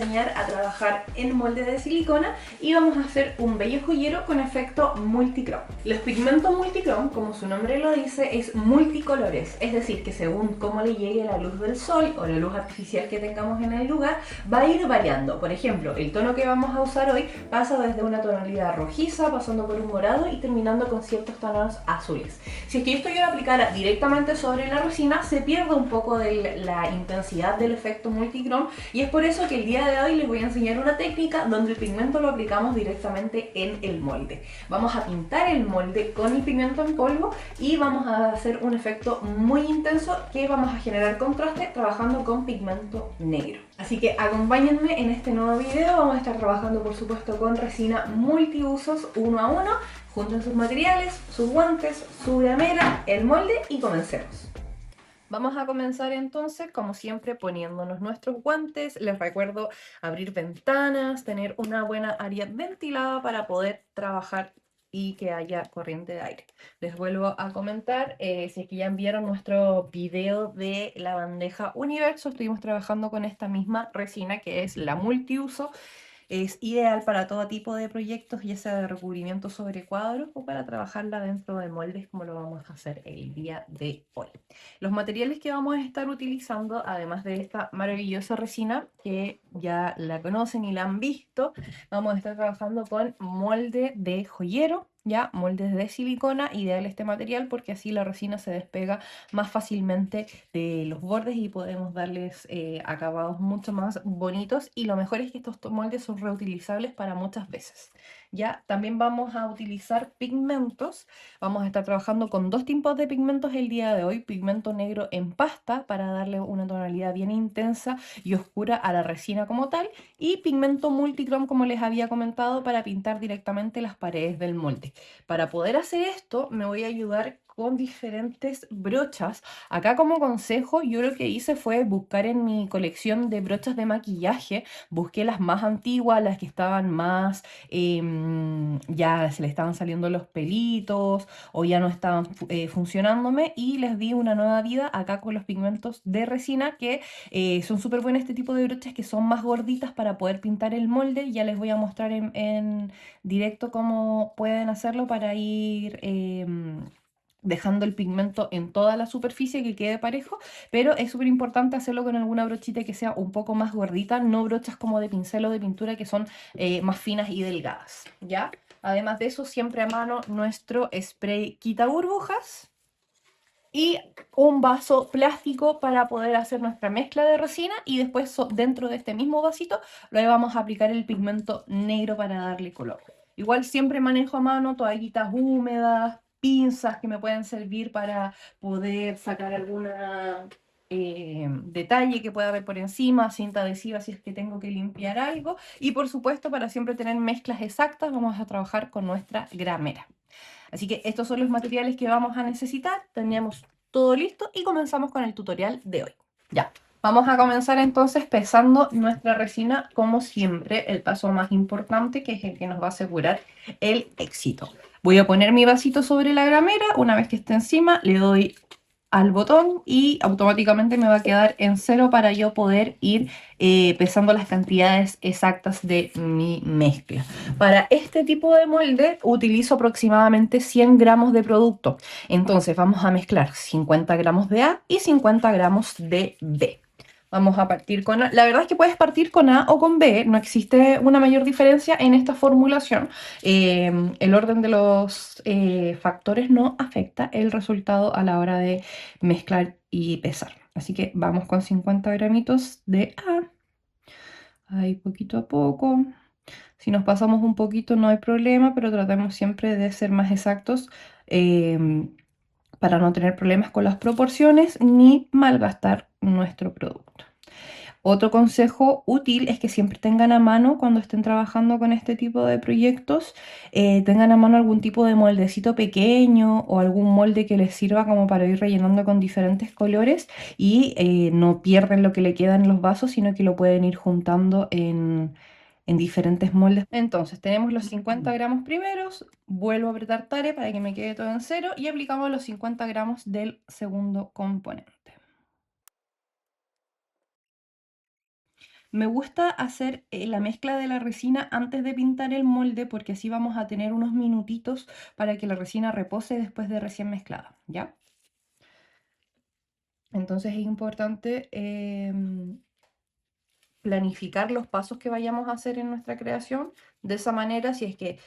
enseñar a trabajar en molde de silicona y vamos a hacer un bello joyero con efecto multichrome. Los pigmentos multichrome, como su nombre lo dice, es multicolores, es decir, que según cómo le llegue la luz del sol o la luz artificial que tengamos en el lugar, va a ir variando. Por ejemplo, el tono que vamos a usar hoy pasa desde una tonalidad rojiza, pasando por un morado y terminando con ciertos tonos azules. Si es que esto yo lo aplicara directamente sobre la resina, se pierde un poco de la intensidad del efecto multichrome, y es por eso que el día de hoy les voy a enseñar una técnica donde el pigmento lo aplicamos directamente en el molde. Vamos a pintar el molde con el pigmento en polvo y vamos a hacer un efecto muy intenso que vamos a generar contraste trabajando con pigmento negro. Así que acompáñenme en este nuevo video. Vamos a estar trabajando por supuesto con resina multiusos 1 a 1. Junten sus materiales, sus guantes, su gramera, el molde y comencemos. Vamos a comenzar entonces, como siempre, poniéndonos nuestros guantes. Les recuerdo abrir ventanas, tener una buena área ventilada para poder trabajar y que haya corriente de aire. Les vuelvo a comentar, si es que ya vieron nuestro video de la bandeja Universo, estuvimos trabajando con esta misma resina que es la multiuso. Es ideal para todo tipo de proyectos, ya sea de recubrimiento sobre cuadros o para trabajarla dentro de moldes como lo vamos a hacer el día de hoy. Los materiales que vamos a estar utilizando, además de esta maravillosa resina que ya la conocen y la han visto, vamos a estar trabajando con molde de joyero, ya moldes de silicona. Ideal este material porque así la resina se despega más fácilmente de los bordes y podemos darles acabados mucho más bonitos, y lo mejor es que estos moldes son reutilizables para muchas veces. Ya también vamos a utilizar pigmentos. Vamos a estar trabajando con dos tipos de pigmentos el día de hoy: pigmento negro en pasta para darle una tonalidad bien intensa y oscura a la resina como tal, y pigmento multichrome, como les había comentado, para pintar directamente las paredes del molde. Para poder hacer esto me voy a ayudar con diferentes brochas. Acá como consejo yo lo que hice fue buscar en mi colección de brochas de maquillaje, busqué las más antiguas, las que estaban más, ya se le estaban saliendo los pelitos o ya no estaban funcionándome, y les di una nueva vida acá con los pigmentos de resina que son súper buenas. Este tipo de brochas que son más gorditas para poder pintar el molde. Ya les voy a mostrar en directo cómo pueden hacerlo para ir dejando el pigmento en toda la superficie, que quede parejo, pero es súper importante hacerlo con alguna brochita que sea un poco más gordita, no brochas como de pincel o de pintura que son más finas y delgadas, ¿ya? Además de eso, siempre a mano nuestro spray quita burbujas y un vaso plástico para poder hacer nuestra mezcla de resina, y después dentro de este mismo vasito le vamos a aplicar el pigmento negro para darle color. Igual siempre manejo a mano toallitas húmedas, pinzas que me pueden servir para poder sacar alguna detalle que pueda haber por encima, cinta adhesiva si es que tengo que limpiar algo, y por supuesto, para siempre tener mezclas exactas, vamos a trabajar con nuestra gramera. Así que estos son los materiales que vamos a necesitar. Tenemos todo listo y comenzamos con el tutorial de hoy. Ya, vamos a comenzar entonces pesando nuestra resina, como siempre, el paso más importante, que es el que nos va a asegurar el éxito. Voy a poner mi vasito sobre la gramera. Una vez que esté encima, le doy al botón y automáticamente me va a quedar en cero para yo poder ir pesando las cantidades exactas de mi mezcla. Para este tipo de molde utilizo aproximadamente 100 gramos de producto. Entonces vamos a mezclar 50 gramos de A y 50 gramos de B. Vamos a partir con A. La verdad es que puedes partir con A o con B, no existe una mayor diferencia en esta formulación. El orden de los factores no afecta el resultado a la hora de mezclar y pesar. Así que vamos con 50 gramitos de A. Ahí poquito a poco. Si nos pasamos un poquito no hay problema, pero tratamos siempre de ser más exactos para no tener problemas con las proporciones ni malgastar nuestro producto. Otro consejo útil es que siempre tengan a mano, cuando estén trabajando con este tipo de proyectos, tengan a mano algún tipo de moldecito pequeño o algún molde que les sirva como para ir rellenando con diferentes colores, y no pierden lo que le queda en los vasos, sino que lo pueden ir juntando en diferentes moldes. Entonces tenemos los 50 gramos primeros, vuelvo a apretar Tare para que me quede todo en cero y aplicamos los 50 gramos del segundo componente. Me gusta hacer la mezcla de la resina antes de pintar el molde porque así vamos a tener unos minutitos para que la resina repose después de recién mezclada, ¿ya? Entonces es importante planificar los pasos que vayamos a hacer en nuestra creación. De esa manera, si es que,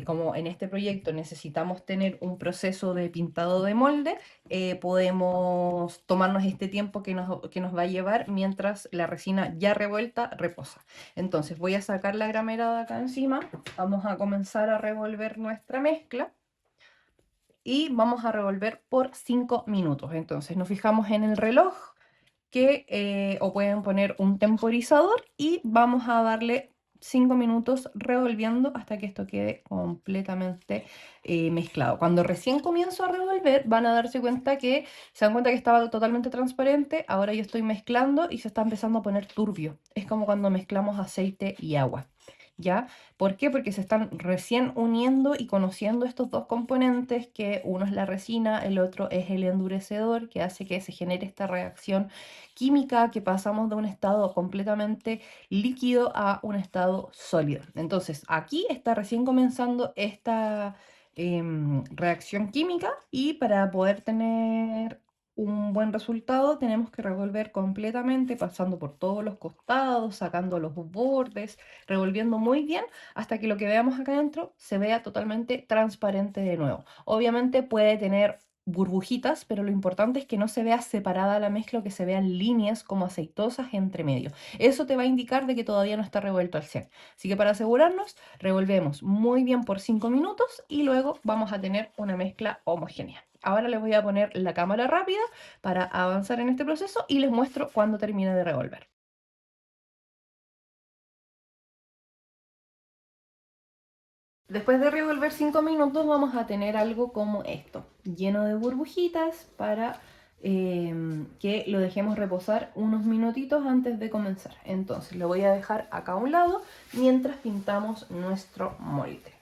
como en este proyecto necesitamos tener un proceso de pintado de molde, podemos tomarnos este tiempo que nos va a llevar mientras la resina ya revuelta reposa. Entonces voy a sacar la gramera de acá encima, vamos a comenzar a revolver nuestra mezcla y vamos a revolver por 5 minutos. Entonces nos fijamos en el reloj o pueden poner un temporizador y vamos a darle 5 minutos revolviendo hasta que esto quede completamente mezclado. Cuando recién comienzo a revolver van a darse cuenta que se dan cuenta que estaba totalmente transparente, ahora yo estoy mezclando y se está empezando a poner turbio. Es como cuando mezclamos aceite y agua. ¿Ya? ¿Por qué? Porque se están recién uniendo y conociendo estos dos componentes, que uno es la resina, el otro es el endurecedor, que hace que se genere esta reacción química, que pasamos de un estado completamente líquido a un estado sólido. Entonces, aquí está recién comenzando esta reacción química y para poder tener un buen resultado tenemos que revolver completamente, pasando por todos los costados, sacando los bordes, revolviendo muy bien hasta que lo que veamos acá adentro se vea totalmente transparente de nuevo. Obviamente puede tener burbujitas, pero lo importante es que no se vea separada la mezcla o que se vean líneas como aceitosas entre medio. Eso te va a indicar de que todavía no está revuelto al 100. Así que para asegurarnos, revolvemos muy bien por 5 minutos y luego vamos a tener una mezcla homogénea. Ahora les voy a poner la cámara rápida para avanzar en este proceso y les muestro cuando termine de revolver. Después de revolver 5 minutos vamos a tener algo como esto, lleno de burbujitas para que lo dejemos reposar unos minutitos antes de comenzar. Entonces lo voy a dejar acá a un lado mientras pintamos nuestro molde.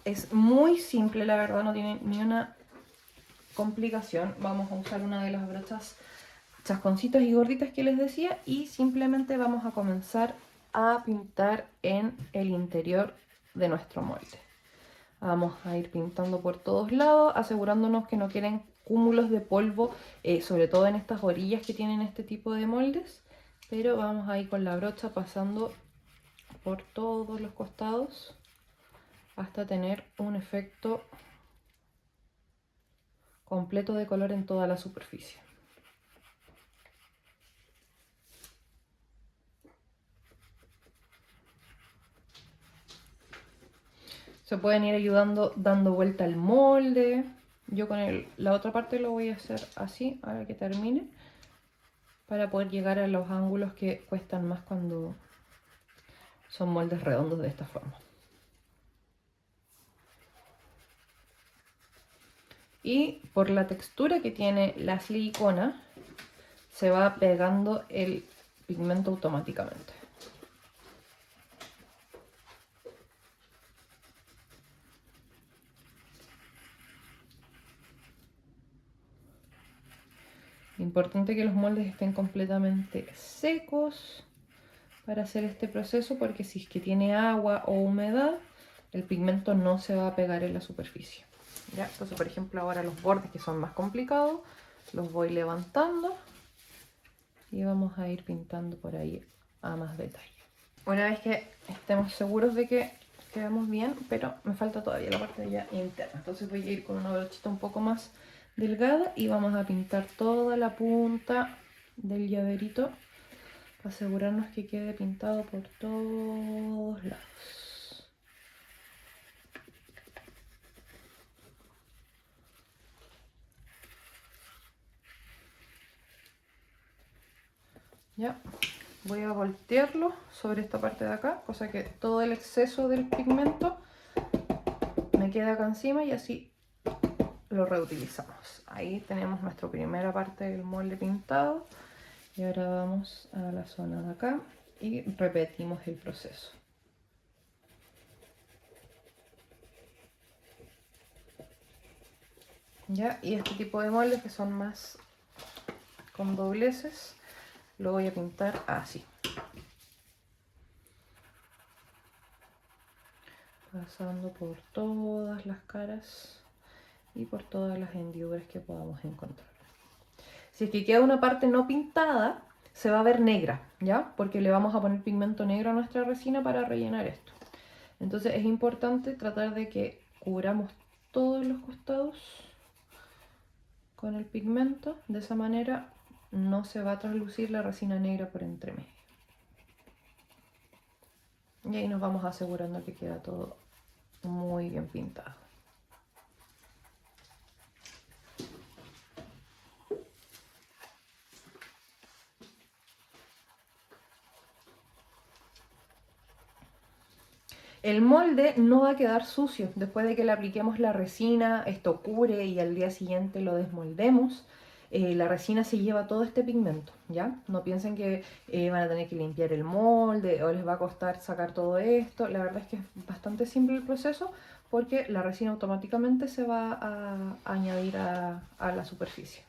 Es muy simple, la verdad, no tiene ni una complicación. Vamos a usar una de las brochas chasconcitas y gorditas que les decía y simplemente vamos a comenzar a pintar en el interior de nuestro molde. Vamos a ir pintando por todos lados, asegurándonos que no queden cúmulos de polvo, sobre todo en estas orillas que tienen este tipo de moldes. Pero vamos a ir con la brocha pasando por todos los costados hasta tener un efecto completo de color en toda la superficie. Se pueden ir ayudando dando vuelta al molde. Yo con la otra parte lo voy a hacer así, ahora que termine, para poder llegar a los ángulos que cuestan más cuando son moldes redondos de esta forma. Y por la textura que tiene la silicona, se va pegando el pigmento automáticamente. Importante que los moldes estén completamente secos para hacer este proceso, porque si es que tiene agua o humedad, el pigmento no se va a pegar en la superficie. ¿Ya? Entonces, por ejemplo, ahora los bordes que son más complicados, los voy levantando y vamos a ir pintando por ahí a más detalle. Una vez que estemos seguros de que quedamos bien, pero me falta todavía la parte ya interna, entonces voy a ir con una brochita un poco más delgada y vamos a pintar toda la punta del llaverito para asegurarnos que quede pintado por todos lados. Ya, voy a voltearlo sobre esta parte de acá, cosa que todo el exceso del pigmento me queda acá encima y así lo reutilizamos. Ahí tenemos nuestra primera parte del molde pintado y ahora vamos a la zona de acá y repetimos el proceso. ¿Ya? Y este tipo de moldes que son más con dobleces lo voy a pintar así. pasando por todas las caras y por todas las hendiduras que podamos encontrar. Si es que queda una parte no pintada, se va a ver negra, ¿ya? Porque le vamos a poner pigmento negro a nuestra resina para rellenar esto. Entonces es importante tratar de que cubramos todos los costados con el pigmento. De esa manera no se va a traslucir la resina negra por entre medio. Y ahí nos vamos asegurando que queda todo muy bien pintado. El molde no va a quedar sucio después de que le apliquemos la resina, esto cure y al día siguiente lo desmoldemos. La resina se lleva todo este pigmento, ¿ya? No piensen que van a tener que limpiar el molde o les va a costar sacar todo esto. La verdad es que es bastante simple el proceso porque la resina automáticamente se va a añadir a la superficie.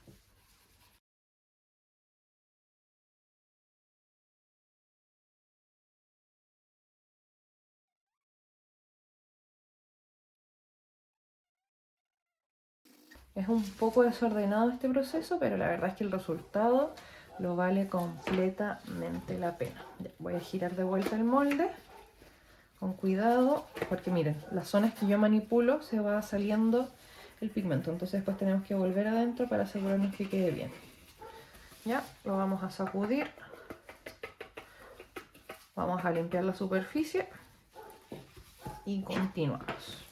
Es un poco desordenado este proceso, pero la verdad es que el resultado lo vale completamente la pena. Ya, voy a girar de vuelta el molde con cuidado, porque miren, las zonas que yo manipulo se va saliendo el pigmento, entonces después tenemos que volver adentro para asegurarnos que quede bien. Ya, lo vamos a sacudir, vamos a limpiar la superficie y continuamos.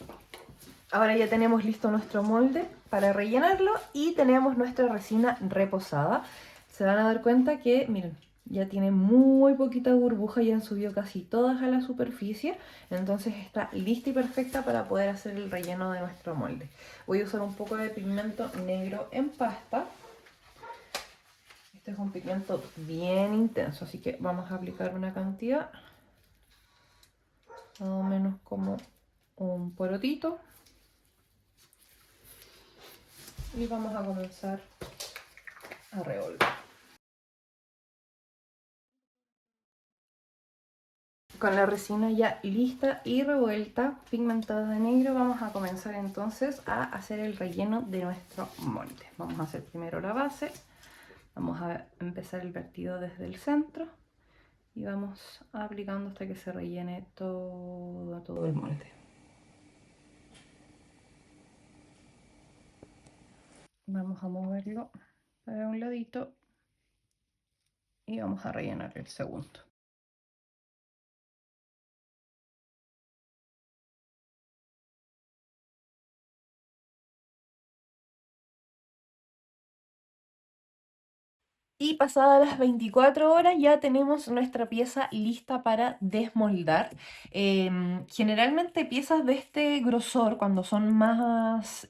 Ahora ya tenemos listo nuestro molde para rellenarlo y tenemos nuestra resina reposada. Se van a dar cuenta que, miren, ya tiene muy poquita burbuja, ya han subido casi todas a la superficie, entonces está lista y perfecta para poder hacer el relleno de nuestro molde. Voy a usar un poco de pigmento negro en pasta. Este es un pigmento bien intenso, así que vamos a aplicar una cantidad, más o menos como un porotito. Y vamos a comenzar a revolver. Con la resina ya lista y revuelta, pigmentada de negro, vamos a comenzar entonces a hacer el relleno de nuestro molde. Vamos a hacer primero la base, vamos a empezar el vertido desde el centro y vamos aplicando hasta que se rellene todo el molde. Vamos a moverlo para un ladito y vamos a rellenar el segundo. Y pasadas las 24 horas ya tenemos nuestra pieza lista para desmoldar. Generalmente piezas de este grosor, cuando son más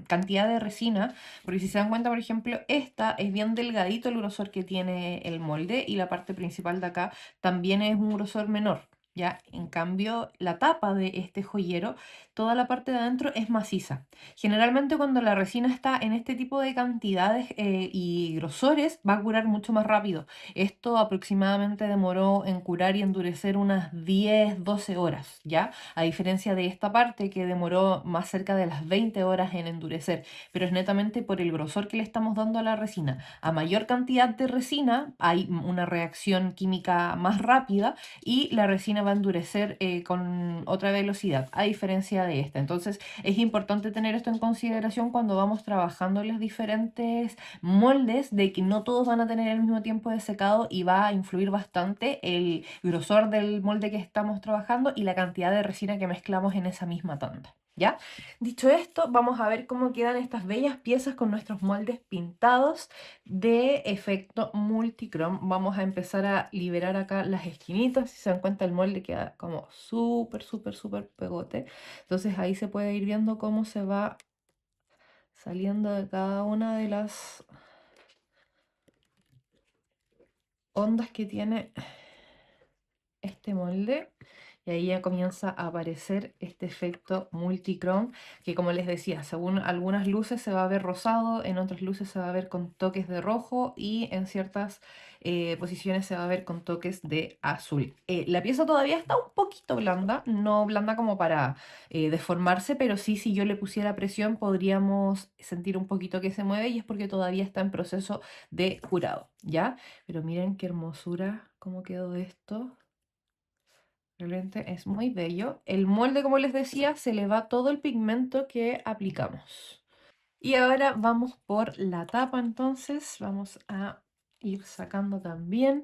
cantidad de resina, porque si se dan cuenta, por ejemplo, esta es bien delgadito el grosor que tiene el molde y la parte principal de acá también es un grosor menor. ¿Ya? En cambio, la tapa de este joyero, toda la parte de adentro es maciza. Generalmente cuando la resina está en este tipo de cantidades y grosores va a curar mucho más rápido. Esto aproximadamente demoró en curar y endurecer unas 10-12 horas, ¿ya? A diferencia de esta parte que demoró más cerca de las 20 horas en endurecer, pero es netamente por el grosor que le estamos dando a la resina. A mayor cantidad de resina hay una reacción química más rápida y la resina va a endurecer con otra velocidad, a diferencia de esta. Entonces, es importante tener esto en consideración cuando vamos trabajando en los diferentes moldes, de que no todos van a tener el mismo tiempo de secado y va a influir bastante el grosor del molde que estamos trabajando y la cantidad de resina que mezclamos en esa misma tanda. ¿Ya? Dicho esto, vamos a ver cómo quedan estas bellas piezas con nuestros moldes pintados de efecto multichrome. Vamos a empezar a liberar acá las esquinitas. Si se dan cuenta, el molde queda como súper pegote. Entonces ahí se puede ir viendo cómo se va saliendo de cada una de las ondas que tiene este molde. Y ahí ya comienza a aparecer este efecto multichrome, que como les decía, según algunas luces se va a ver rosado, en otras luces se va a ver con toques de rojo y en ciertas posiciones se va a ver con toques de azul. La pieza todavía está un poquito blanda, no blanda como para deformarse, pero sí, si yo le pusiera presión podríamos sentir un poquito que se mueve y es porque todavía está en proceso de curado, ¿ya? Pero miren qué hermosura, cómo quedó esto. Realmente es muy bello. El molde, como les decía, se le va todo el pigmento que aplicamos. Y ahora vamos por la tapa, entonces vamos a ir sacando también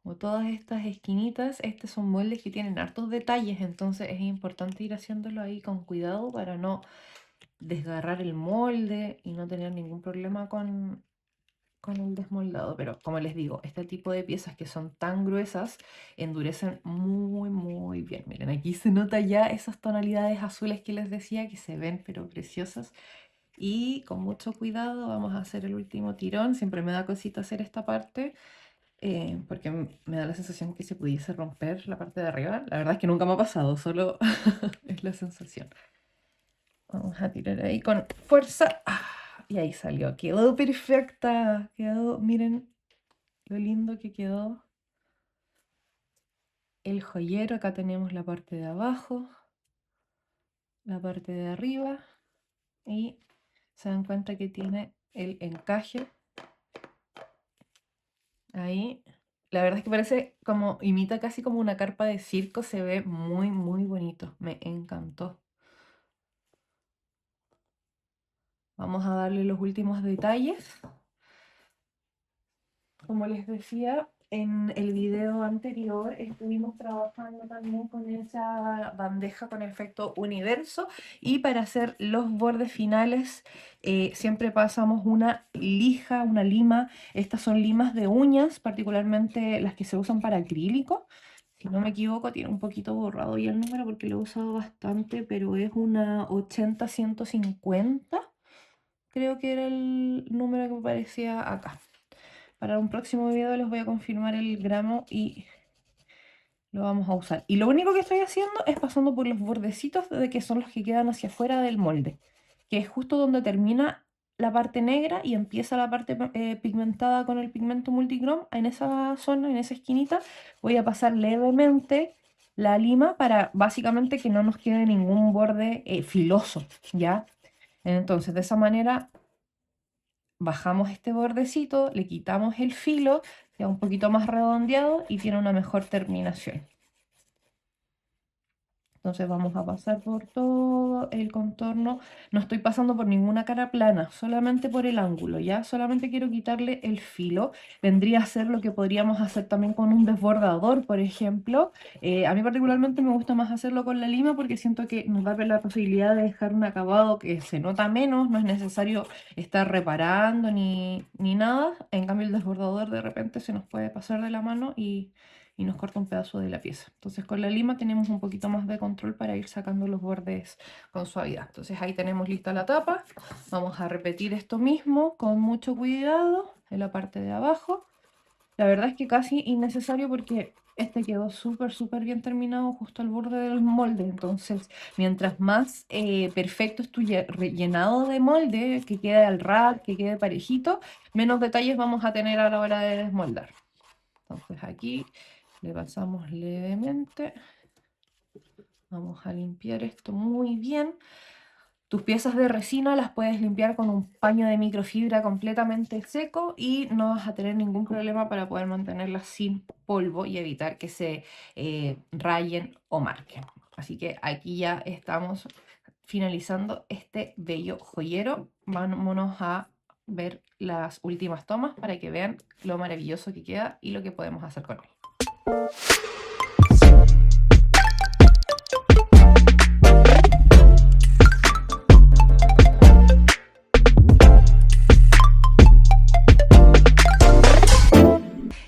como todas estas esquinitas. Estos son moldes que tienen hartos detalles, entonces es importante ir haciéndolo ahí con cuidado para no desgarrar el molde y no tener ningún problema con el desmoldado. Pero como les digo, este tipo de piezas que son tan gruesas endurecen muy bien. Miren, aquí se nota ya esas tonalidades azules que les decía que se ven pero preciosas. Y con mucho cuidado vamos a hacer el último tirón. Siempre me da cosita hacer esta parte porque me da la sensación que se pudiese romper la parte de arriba. La verdad es que nunca me ha pasado, solo es la sensación. Vamos a tirar ahí con fuerza. Y ahí salió. Quedó perfecta. Quedó, miren lo lindo que quedó el joyero. Acá tenemos la parte de abajo, la parte de arriba y se dan cuenta que tiene el encaje ahí. La verdad es que parece como, imita casi como una carpa de circo, se ve muy bonito, me encantó. Vamos a darle los últimos detalles. Como les decía, en el video anterior estuvimos trabajando también con esa bandeja con efecto universo y para hacer los bordes finales siempre pasamos una lija, una lima. Estas son limas de uñas, particularmente las que se usan para acrílico. Si no me equivoco, tiene un poquito borrado ya el número porque lo he usado bastante, pero es una 80-150. Creo que era el número que me parecía acá. Para un próximo video les voy a confirmar el gramo y lo vamos a usar. Y lo único que estoy haciendo es pasando por los bordecitos de que son los que quedan hacia afuera del molde, que es justo donde termina la parte negra y empieza la parte pigmentada con el pigmento multichrome. En esa zona, en esa esquinita, voy a pasar levemente la lima para básicamente que no nos quede ningún borde filoso, ¿ya? Entonces, de esa manera bajamos este bordecito, le quitamos el filo, queda un poquito más redondeado y tiene una mejor terminación. Entonces vamos a pasar por todo el contorno. No estoy pasando por ninguna cara plana, solamente por el ángulo, ¿ya? Solamente quiero quitarle el filo. Vendría a ser lo que podríamos hacer también con un desbordador, por ejemplo. A mí particularmente me gusta más hacerlo con la lima porque siento que nos da la posibilidad de dejar un acabado que se nota menos. No es necesario estar reparando ni nada. En cambio el desbordador de repente se nos puede pasar de la mano y nos corta un pedazo de la pieza. Entonces con la lima tenemos un poquito más de control para ir sacando los bordes con suavidad. Entonces ahí tenemos lista la tapa. Vamos a repetir esto mismo con mucho cuidado en la parte de abajo. La verdad es que casi innecesario porque este quedó súper bien terminado justo al borde del molde. Entonces mientras más perfecto esté rellenado de molde, que quede al ras, que quede parejito, menos detalles vamos a tener a la hora de desmoldar. Entonces aquí le pasamos levemente. Vamos a limpiar esto muy bien. Tus piezas de resina las puedes limpiar con un paño de microfibra completamente seco y no vas a tener ningún problema para poder mantenerlas sin polvo y evitar que se rayen o marquen. Así que aquí ya estamos finalizando este bello joyero. Vámonos a ver las últimas tomas para que vean lo maravilloso que queda y lo que podemos hacer con él.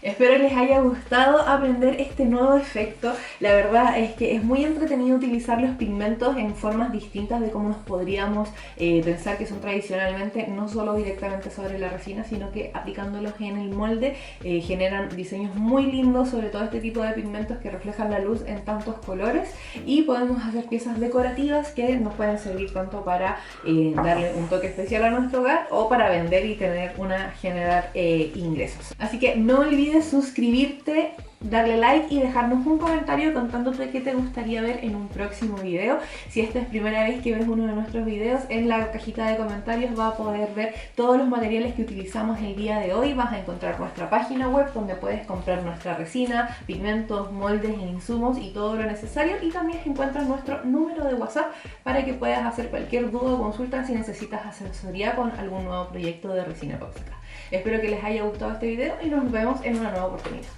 Espero les haya gustado aprender este nuevo efecto. La verdad es que es muy entretenido utilizar los pigmentos en formas distintas de cómo nos podríamos pensar que son tradicionalmente, no solo directamente sobre la resina, sino que aplicándolos en el molde generan diseños muy lindos sobre todo este tipo de pigmentos que reflejan la luz en tantos colores, y podemos hacer piezas decorativas que nos pueden servir tanto para darle un toque especial a nuestro hogar o para vender y generar ingresos. Así que no olvides suscribirte, darle like y dejarnos un comentario contándote qué te gustaría ver en un próximo video. Si esta es primera vez que ves uno de nuestros videos, en la cajita de comentarios vas a poder ver todos los materiales que utilizamos el día de hoy. Vas a encontrar nuestra página web donde puedes comprar nuestra resina, pigmentos, moldes e insumos y todo lo necesario, y también encuentras nuestro número de WhatsApp para que puedas hacer cualquier duda o consulta si necesitas asesoría con algún nuevo proyecto de resina epóxica. Espero que les haya gustado este video y nos vemos en una nueva oportunidad.